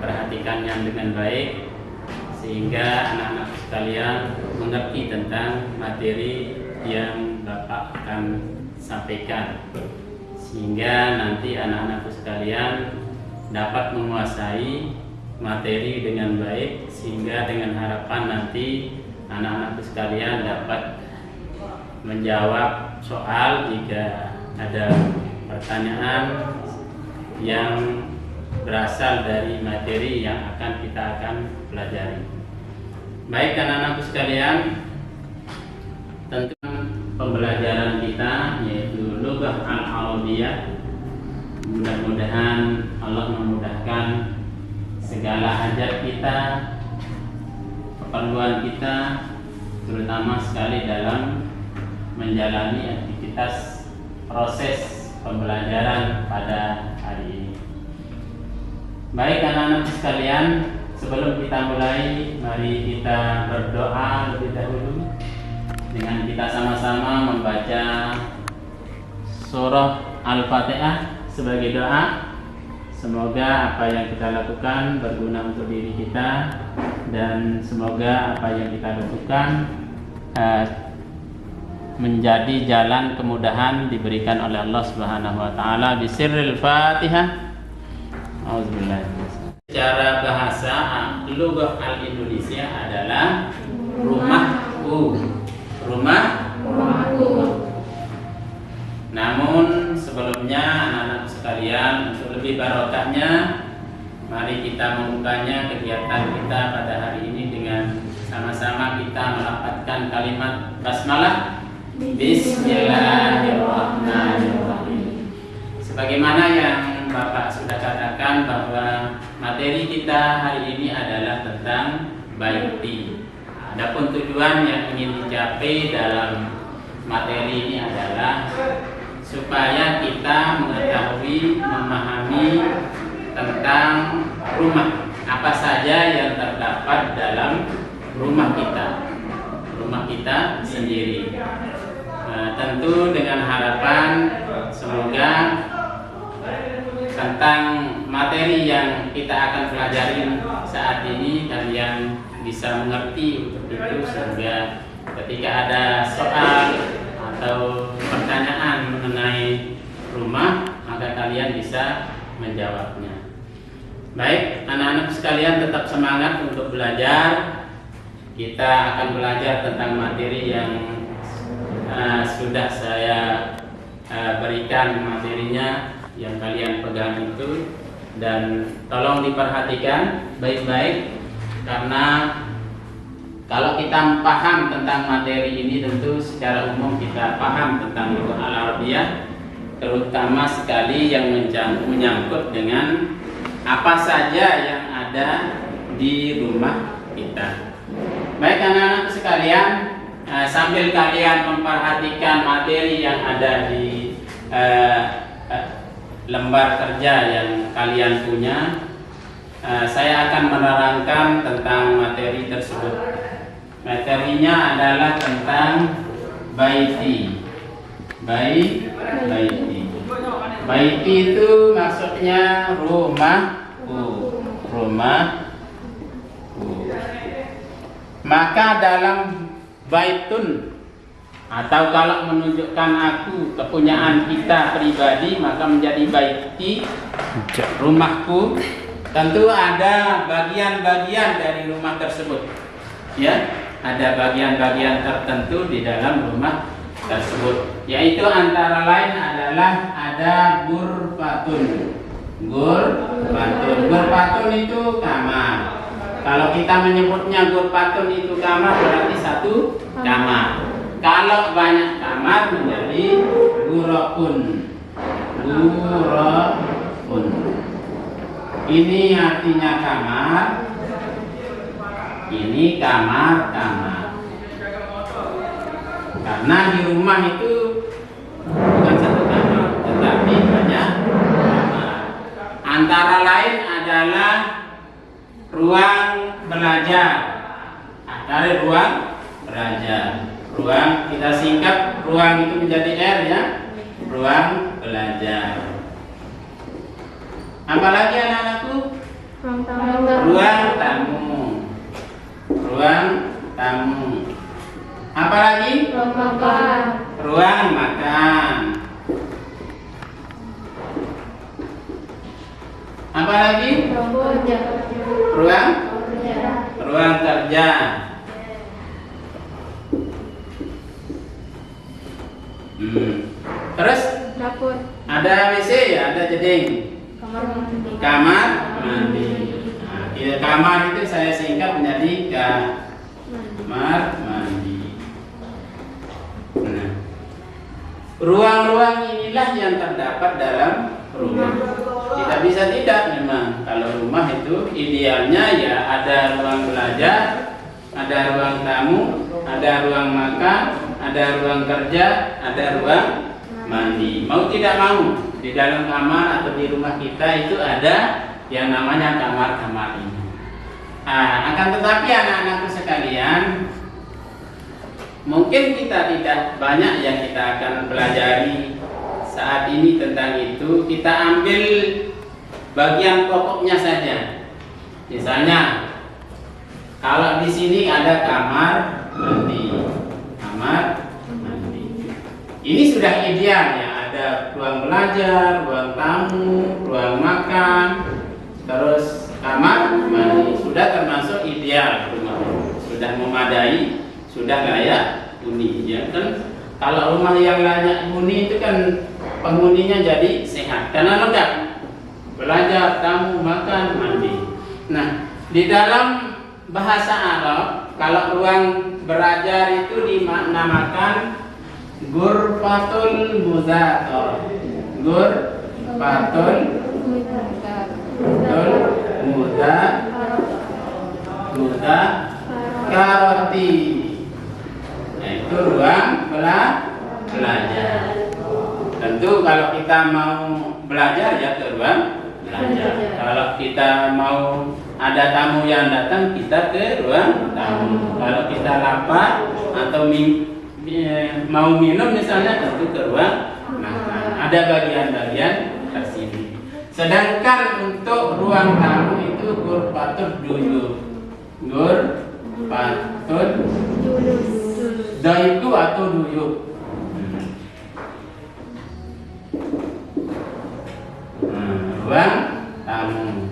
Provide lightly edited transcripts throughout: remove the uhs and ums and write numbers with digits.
memperhatikannya dengan baik sehingga anak-anak sekalian mengerti tentang materi yang Bapak akan sampaikan, sehingga nanti anak-anak sekalian dapat menguasai materi dengan baik, sehingga dengan harapan nanti anak-anak sekalian dapat menjawab soal jika ada pertanyaan yang berasal dari materi yang kita akan pelajari. Baik anak-anak sekalian, tentang pembelajaran kita yaitu Lughah Al-Arabiyah. Mudah-mudahan Allah memudahkan segala hajat kita, keperluan kita, terutama sekali dalam menjalani aktivitas proses pembelajaran pada hari ini. Baik anak-anak sekalian, sebelum kita mulai, mari kita berdoa lebih dahulu dengan kita sama-sama membaca surah Al-Fatihah sebagai doa. Semoga apa yang kita lakukan berguna untuk diri kita, dan semoga apa yang kita lakukan menjadi jalan kemudahan diberikan oleh Allah Subhanahu wa taala. Bisirril Fatihah. Auzubillah. Secara bahasa Lughah Al-Indonesia adalah rumahku. Rumahku. Namun sebelumnya anak-anak sekalian, untuk lebih barokahnya, mari kita membukanya kegiatan kita pada hari ini dengan sama-sama kita melafazkan kalimat basmalah. Bismillahirrahmanirrahim. Sebagaimana yang Bapak sudah katakan bahwa materi kita hari ini adalah tentang baiti. Adapun tujuan yang ingin dicapai dalam materi ini adalah supaya kita mengetahui, memahami tentang rumah, apa saja yang terdapat dalam rumah kita sendiri. Tentu dengan harapan semoga tentang materi yang kita akan pelajari saat ini kalian bisa mengerti untuk itu, sehingga ketika ada soal atau pertanyaan mengenai rumah maka kalian bisa menjawabnya. Baik anak-anak sekalian, tetap semangat untuk belajar. Kita akan belajar tentang materi yang sudah saya berikan materinya yang kalian pegang itu, dan tolong diperhatikan baik-baik, karena kalau kita paham tentang materi ini tentu secara umum kita paham tentang Lughah Al-Arabiyah, terutama sekali yang menyangkut dengan apa saja yang ada di rumah kita. Baik anak-anak sekalian, sambil kalian memperhatikan materi yang ada di lembar kerja yang kalian punya, saya akan menerangkan tentang materi tersebut. Materinya adalah tentang baiti. Baiti itu maksudnya rumahku. Maka dalam baitun, atau kalau menunjukkan aku, kepunyaan kita pribadi, maka menjadi baiti, rumahku. Tentu ada bagian-bagian dari rumah tersebut, ya, ada bagian-bagian tertentu di dalam rumah tersebut, yaitu antara lain adalah ada ghurfatun. Ghurfatun itu kamar. Kalau kita menyebutnya ghurfatun itu kamar, berarti satu kamar. Kalau banyak kamar menjadi ghurafun. Ini artinya kamar. Ini kamar. Karena di rumah itu bukan satu kamar, tetapi banyak kamar. Antara lain adalah ruang belajar. Ada ruang belajar. Ruang kita singkat ruang itu menjadi R ya. Ruang belajar. Apalagi anak-anakku? Ruang tamu. Ruang tamu. Apalagi? Ruang makan. Ruang makan. Apalagi? Ruang kerja. Ruang kerja. Terus Dapur. ada WC ya, ada jeding. Kamar mandi. Kamar mandi. Nah, kamar itu saya singkat menjadi kamar mandi. Nah, ruang-ruang inilah yang terdapat dalam rumah. Tidak bisa tidak memang. Kalau rumah itu idealnya ya ada ruang belajar, ada ruang tamu, ada ruang makan, ada ruang kerja, ada ruang mandi. Mau tidak mau di dalam kamar atau di rumah kita itu ada yang namanya kamar-kamar ini. Akan tetapi anak-anakku sekalian, mungkin kita tidak banyak yang kita akan pelajari saat ini tentang itu. Kita ambil bagian pokoknya saja. Misalnya, kalau di sini ada kamar mandi, kamar mandi. Ini sudah ideal ya. Ada ruang belajar, ruang tamu, ruang makan, terus kamar mandi. Sudah termasuk ideal rumah. Sudah memadai, sudah layak huni ya kan. Kalau rumah yang layak huni itu kan penghuninya jadi sehat karena lengkap. Belajar, tamu, makan, mandi. Nah, di dalam bahasa Arab kalau ruang belajar itu dimaknamakan Ghurfatul Mudzakkar. Ghurfatul Mudzakkarati. Yaitu ruang belajar. Tentu kalau kita mau belajar ya ke ruang belajar. Kalau kita mau ada tamu yang datang, kita ke ruang tamu. Kalau kita lapar atau mau minum misalnya, tentu ke ruang makan. Ada bagian-bagian tersini. Sedangkan untuk ruang tamu itu Ghurfatul Duyuf. Ghurfatul Duyuf atau Duyuf. Ruang tamu.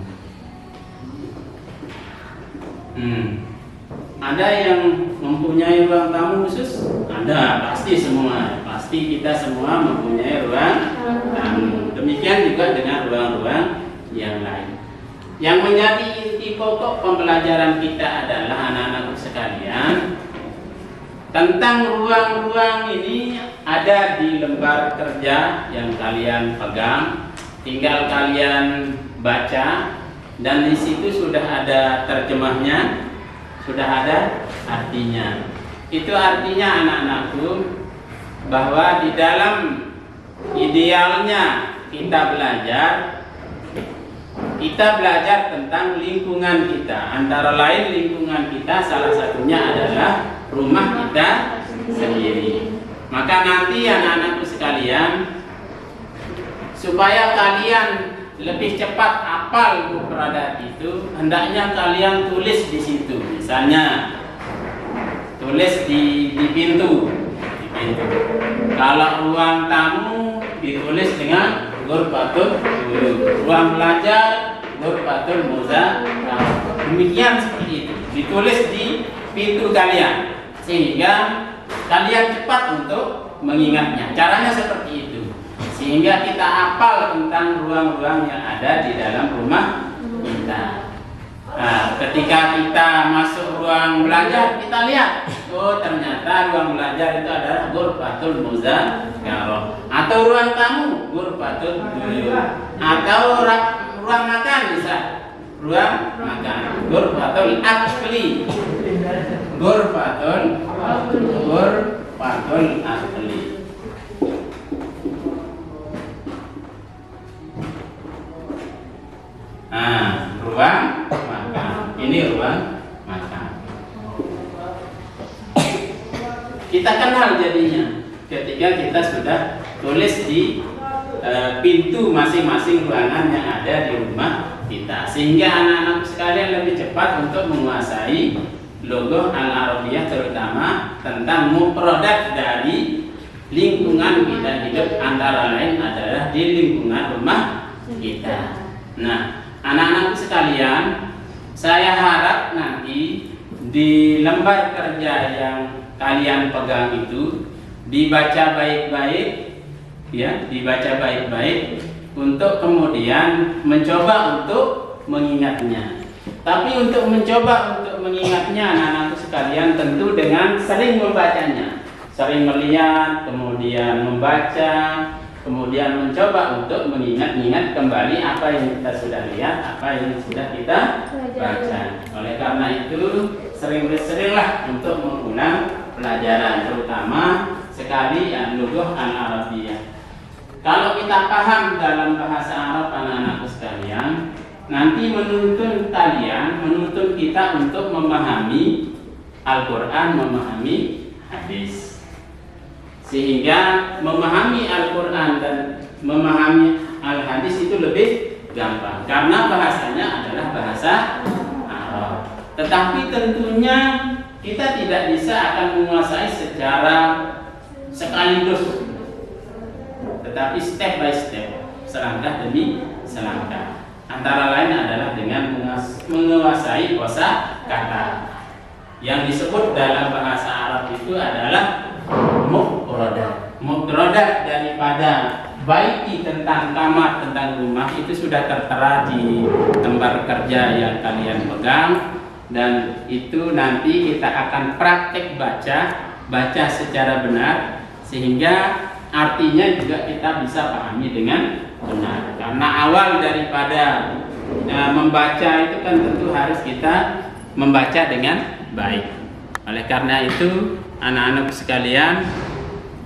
Ada yang mempunyai ruang tamu khusus? Ada, pasti semua. Pasti kita semua mempunyai ruang tamu. Demikian juga dengan ruang-ruang yang lain. Yang menjadi inti pokok pembelajaran kita adalah anak-anak sekalian, tentang ruang-ruang ini ada di lembar kerja yang kalian pegang. Tinggal kalian baca dan di situ sudah ada terjemahnya, sudah ada artinya. Itu artinya anak-anakku bahwa di dalam idealnya kita belajar tentang lingkungan kita. Antara lain lingkungan kita salah satunya adalah rumah kita sendiri. Maka nanti anak-anakku sekalian, supaya kalian lebih cepat hafal buku adat itu, hendaknya kalian tulis di situ. Misalnya tulis di pintu. Kalau ruang tamu ditulis dengan Ghurfatul Duyuf. Ruang belajar Ghurfatul Mudzakkar. Demikian seperti itu. Ditulis di pintu kalian sehingga kalian cepat untuk mengingatnya. Caranya seperti itu. Sehingga kita hafal tentang ruang-ruang yang ada di dalam rumah kita. Nah, ketika kita masuk ruang belajar, kita lihat, oh ternyata ruang belajar itu adalah Ghurfatul Mudzakkar. Atau ruang tamu, Ghurfatul Duyuf. Atau ruang makan bisa, ruang makan, Ghurfatul aqli. Ghurfatul aqli. Nah, ruang makan. Ini ruang makan. Kita kenal jadinya ketika kita sudah tulis di pintu masing-masing ruangan yang ada di rumah kita, sehingga anak-anak sekalian lebih cepat untuk menguasai logo Al-Arabiyah, terutama tentang mufradat dari lingkungan kita hidup, antara lain adalah di lingkungan rumah kita. Nah, anak-anak sekalian, saya harap nanti di lembar kerja yang kalian pegang itu dibaca baik-baik, ya, dibaca baik-baik untuk kemudian mencoba untuk mengingatnya. Tapi untuk mencoba untuk mengingatnya, anak-anak sekalian, tentu dengan sering membacanya, sering melihat, kemudian membaca, kemudian mencoba untuk mengingat-ingat kembali apa yang kita sudah lihat, apa yang sudah kita baca. Oleh karena itu, sering-seringlah untuk mengulang pelajaran, terutama sekali al-lughah al-arabiyah. Kalau kita paham dalam bahasa Arab, anak-anak sekalian, nanti menuntun kita untuk memahami Al-Quran, memahami hadis. Sehingga memahami Al-Quran dan memahami Al-Hadis itu lebih gampang, karena bahasanya adalah bahasa Arab. Tetapi tentunya kita tidak bisa akan menguasai secara sekaligus, tetapi step by step, selangkah demi selangkah. Antara lain adalah dengan menguasai kosakata. Yang disebut dalam bahasa Arab itu adalah mufradat daripada baiti tentang kamar, tentang rumah, itu sudah tertera di lembar kerja yang kalian pegang, dan itu nanti kita akan praktek baca secara benar, sehingga artinya juga kita bisa pahami dengan benar. Karena awal daripada membaca itu kan tentu harus kita membaca dengan baik. Oleh karena itu, anak-anak sekalian,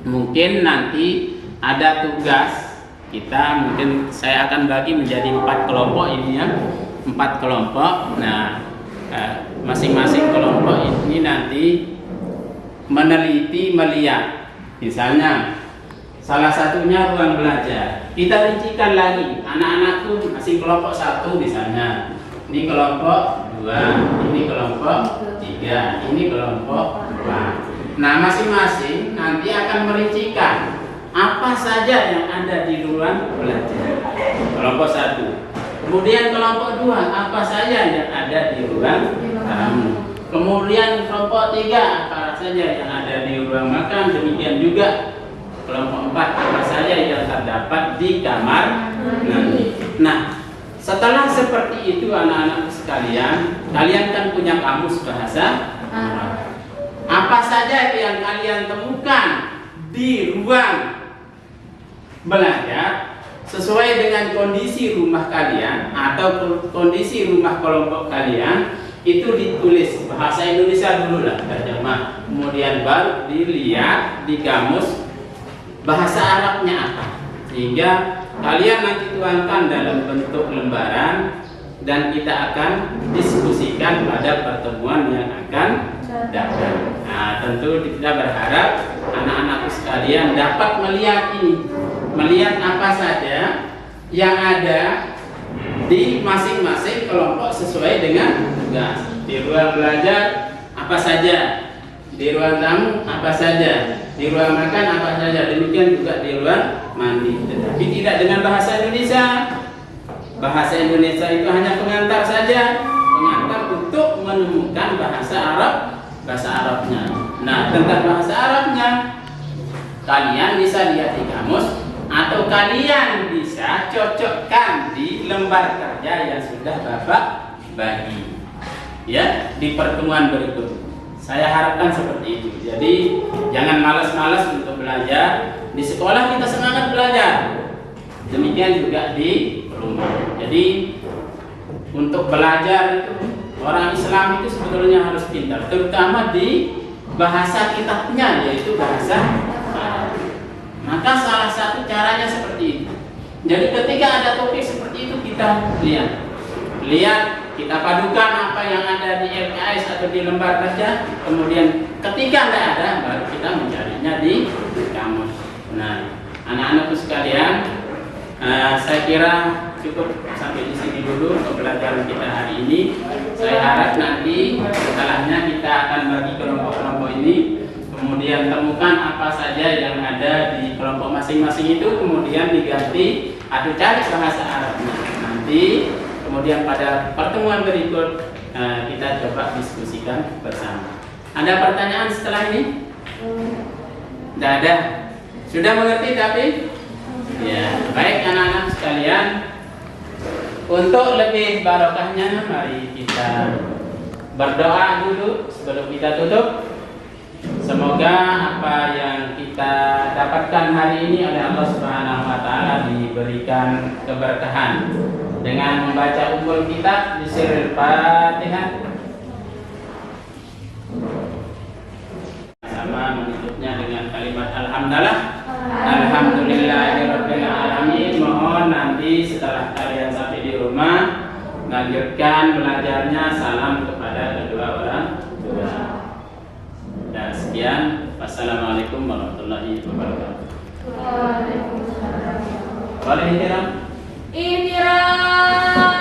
mungkin nanti ada tugas kita, mungkin saya akan bagi menjadi 4 kelompok ini ya, 4 kelompok. Nah, masing-masing kelompok ini nanti meneliti, melihat, misalnya salah satunya ruang belajar. Kita rincikan lagi, anak-anakku masing kelompok 1 misalnya, ini kelompok 2, ini kelompok 3, ini kelompok 4. Nah, masing-masing nanti akan merincikan apa saja yang ada di ruang belajar. Kelompok 1. Kemudian kelompok 2, apa saja yang ada di ruang tamu. Kemudian kelompok 3, apa saja yang ada di ruang makan. Demikian juga kelompok 4, apa saja yang terdapat di kamar nanti. Nah, setelah seperti itu anak-anak sekalian, kalian kan punya kamus bahasa Arab. Apa saja yang kalian temukan di ruang belajar sesuai dengan kondisi rumah kalian atau kondisi rumah kelompok kalian, itu ditulis bahasa Indonesia dulu lah, terjemah, kemudian baru dilihat di kamus bahasa Arabnya apa, sehingga kalian nanti tuangkan dalam bentuk lembaran dan kita akan diskusikan pada pertemuan yang akan datang. Nah, tentu kita berharap anak-anak sekalian dapat melihat ini, melihat apa saja yang ada di masing-masing kelompok sesuai dengan tugas. Di ruang belajar apa saja, di ruang tamu apa saja, di ruang makan apa saja, demikian juga di ruang mandi. Tetapi tidak dengan bahasa Indonesia. Bahasa Indonesia itu hanya pengantar saja, pengantar untuk menemukan bahasa Arabnya. Nah, tentang bahasa Arabnya kalian bisa lihat di kamus, atau kalian bisa cocokkan di lembar kerja yang sudah Bapak bagi ya di pertemuan berikut. Saya harapkan seperti itu. Jadi jangan malas-malas untuk belajar. Di sekolah kita semangat belajar, demikian juga di rumah. Jadi untuk belajar itu Orang Islam itu sebetulnya harus pintar, terutama di bahasa kitabnya, yaitu bahasa Arab. Maka salah satu caranya seperti itu. Jadi ketika ada topik seperti itu kita lihat, kita padukan apa yang ada di LKS atau di lembar kerja. Kemudian ketika tidak ada, baru kita mencarinya di kamus. Nah, anak-anakku sekalian, saya kira cukup sampai di sini dulu pembelajaran kita hari ini. Saya harap nanti setelahnya kita akan bagi kelompok-kelompok ini, kemudian temukan apa saja yang ada di kelompok masing-masing itu, kemudian diganti atau cari bahasa Arabnya. Nanti kemudian pada pertemuan berikut kita coba diskusikan bersama. Ada pertanyaan setelah ini? Tidak ada. Sudah mengerti tapi? Ya, baik anak-anak sekalian. Untuk lebih barokahnya, mari kita berdoa dulu sebelum kita tutup. Semoga apa yang kita dapatkan hari ini oleh Allah Subhanahu wa taala diberikan keberkahan dengan membaca ummul kitab di sirril Fatihah. Sama menutupnya dengan kalimat alhamdulillah. Alhamdulillahirabbil alamin. Mohon nanti setelah kalian sampai di rumah lanjutkan belajarnya, salam kepada kedua orang tua. Dan sekian, wassalamualaikum warahmatullahi wabarakatuh. Waalaikumsalam. Waalaikumsalam. Ihtiram.